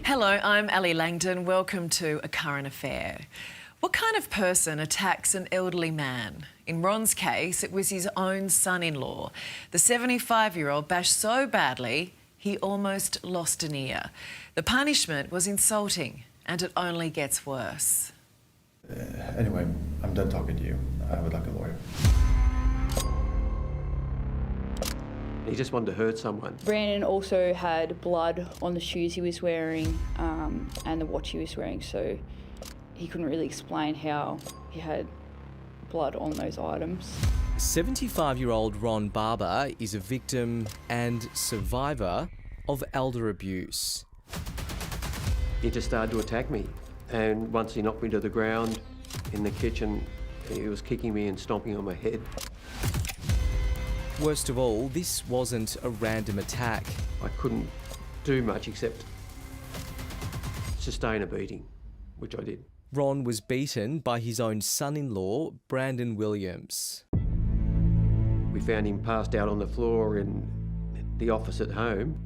Hello, I'm Ali Langdon. Welcome to A Current Affair. What kind of person attacks an elderly man? In Ron's case, it was his own son-in-law. The 75-year-old bashed so badly, he almost lost an ear. The punishment was insulting, and it only gets worse. Anyway, I'm done talking to you. I would like a lawyer. He just wanted to hurt someone. Brandon also had blood on the shoes he was wearing and the watch he was wearing, so he couldn't really explain how he had blood on those items. 75-year-old Ron Barber is a victim and survivor of elder abuse. He just started to attack me, and once he knocked me to the ground in the kitchen, he was kicking me and stomping on my head. Worst of all, this wasn't a random attack. I couldn't do much except sustain a beating, which I did. Ron was beaten by his own son-in-law, Brandon Williams. We found him passed out on the floor in the office at home.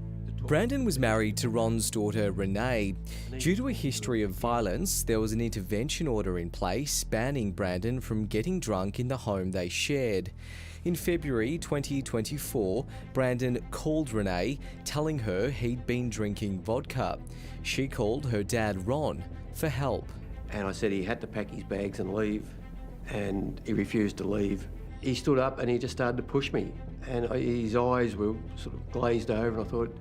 Brandon was married to Ron's daughter, Renee. Due to a history of violence, there was an intervention order in place banning Brandon from getting drunk in the home they shared. In February 2024, Brandon called Renee, telling her he'd been drinking vodka. She called her dad, Ron, for help. And I said he had to pack his bags and leave, and he refused to leave. He stood up and he just started to push me, and his eyes were sort of glazed over, and I thought,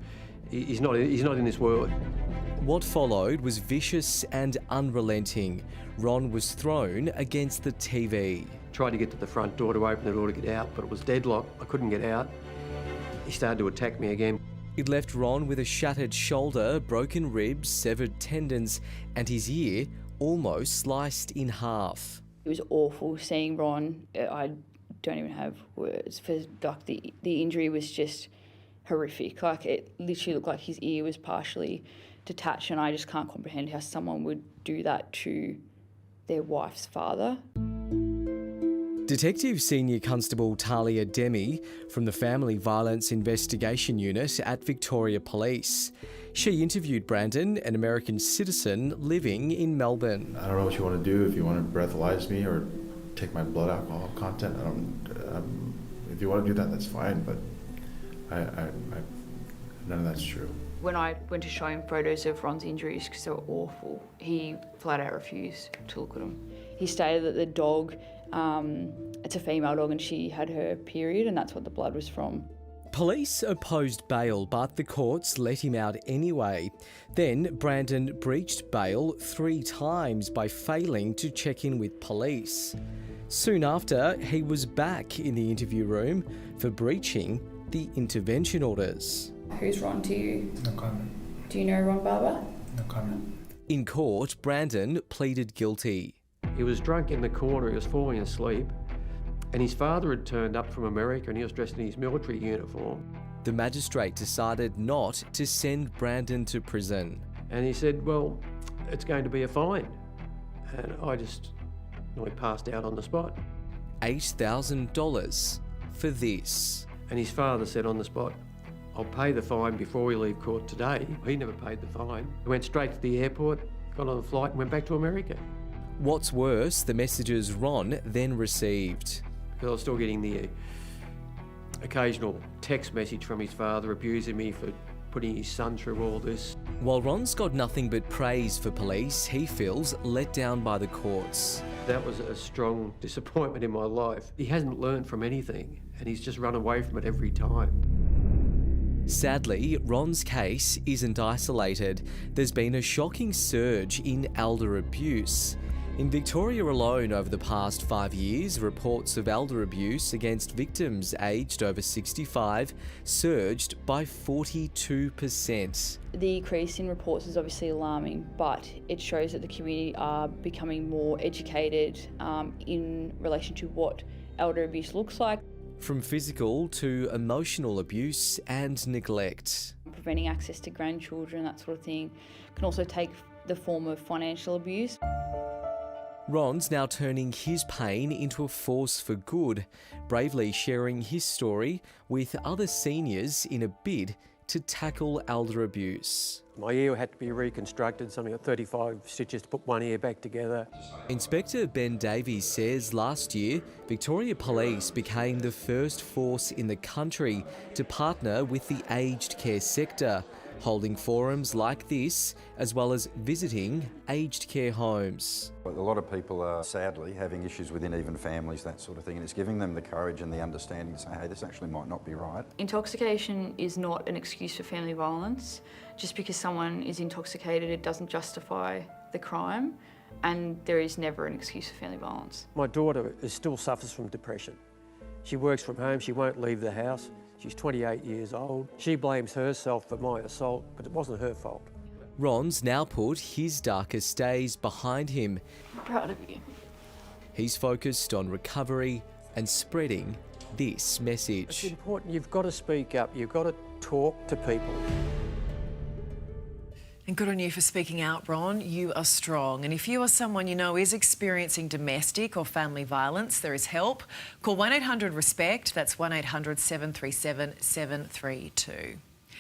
he's not in this world. What followed was vicious and unrelenting. Ron was thrown against the TV. Tried to get to the front door to open the door to get out, but it was deadlocked. I couldn't get out. He started to attack me again. It left Ron with a shattered shoulder, broken ribs, severed tendons, and his ear almost sliced in half. It was awful seeing Ron. I don't even have words for the injury was just horrific. Like, it literally looked like his ear was partially detached, and I just can't comprehend how someone would do that to their wife's father. Detective Senior Constable Talia Demi from the Family Violence Investigation Unit at Victoria Police. She interviewed Brandon, an American citizen living in Melbourne. I don't know what you want to do, if you want to breathalyze me or take my blood alcohol content. If you want to do that, that's fine, but none of that's true. When I went to show him photos of Ron's injuries, because they were awful, he flat out refused to look at them. He stated that the dog, it's a female dog, and she had her period, and that's what the blood was from. Police opposed bail, but the courts let him out anyway. Then Brandon breached bail 3 times by failing to check in with police. Soon after, he was back in the interview room for breaching the intervention orders. Who's Ron to you? No comment. Do you know Ron Barber? No comment. In court, Brandon pleaded guilty. He was drunk in the corner, he was falling asleep, and his father had turned up from America and he was dressed in his military uniform. The magistrate decided not to send Brandon to prison. And he said, well, it's going to be a fine. And I just nearly passed out on the spot. $8,000 for this. And his father said on the spot, I'll pay the fine before we leave court today. He never paid the fine. He went straight to the airport, got on the flight and went back to America. What's worse, the messages Ron then received. Because I was still getting the occasional text message from his father abusing me for putting his son through all this. While Ron's got nothing but praise for police, he feels let down by the courts. That was a strong disappointment in my life. He hasn't learned from anything, and he's just run away from it every time. Sadly, Ron's case isn't isolated. There's been a shocking surge in elder abuse. In Victoria alone, over the past 5 years, reports of elder abuse against victims aged over 65 surged by 42%. The increase in reports is obviously alarming, but it shows that the community are becoming more educated in relation to what elder abuse looks like. From physical to emotional abuse and neglect. Preventing access to grandchildren, that sort of thing, can also take the form of financial abuse. Ron's now turning his pain into a force for good, bravely sharing his story with other seniors in a bid to tackle elder abuse. My ear had to be reconstructed, something like 35 stitches to put one ear back together. Inspector Ben Davies says last year, Victoria Police became the first force in the country to partner with the aged care sector, holding forums like this, as well as visiting aged care homes. A lot of people are sadly having issues within even families, that sort of thing, and it's giving them the courage and the understanding to say, hey, this actually might not be right. Intoxication is not an excuse for family violence. Just because someone is intoxicated, it doesn't justify the crime, and there is never an excuse for family violence. My daughter still suffers from depression. She works from home, she won't leave the house. She's 28 years old. She blames herself for my assault, but it wasn't her fault. Ron's now put his darkest days behind him. I'm proud of you. He's focused on recovery and spreading this It's message. important, you've got to speak up, you've got to talk to people. And good on you for speaking out, Ron. You are strong. And if you are someone you know is experiencing domestic or family violence, there is help. Call 1-800-RESPECT. That's 1-800-737-732.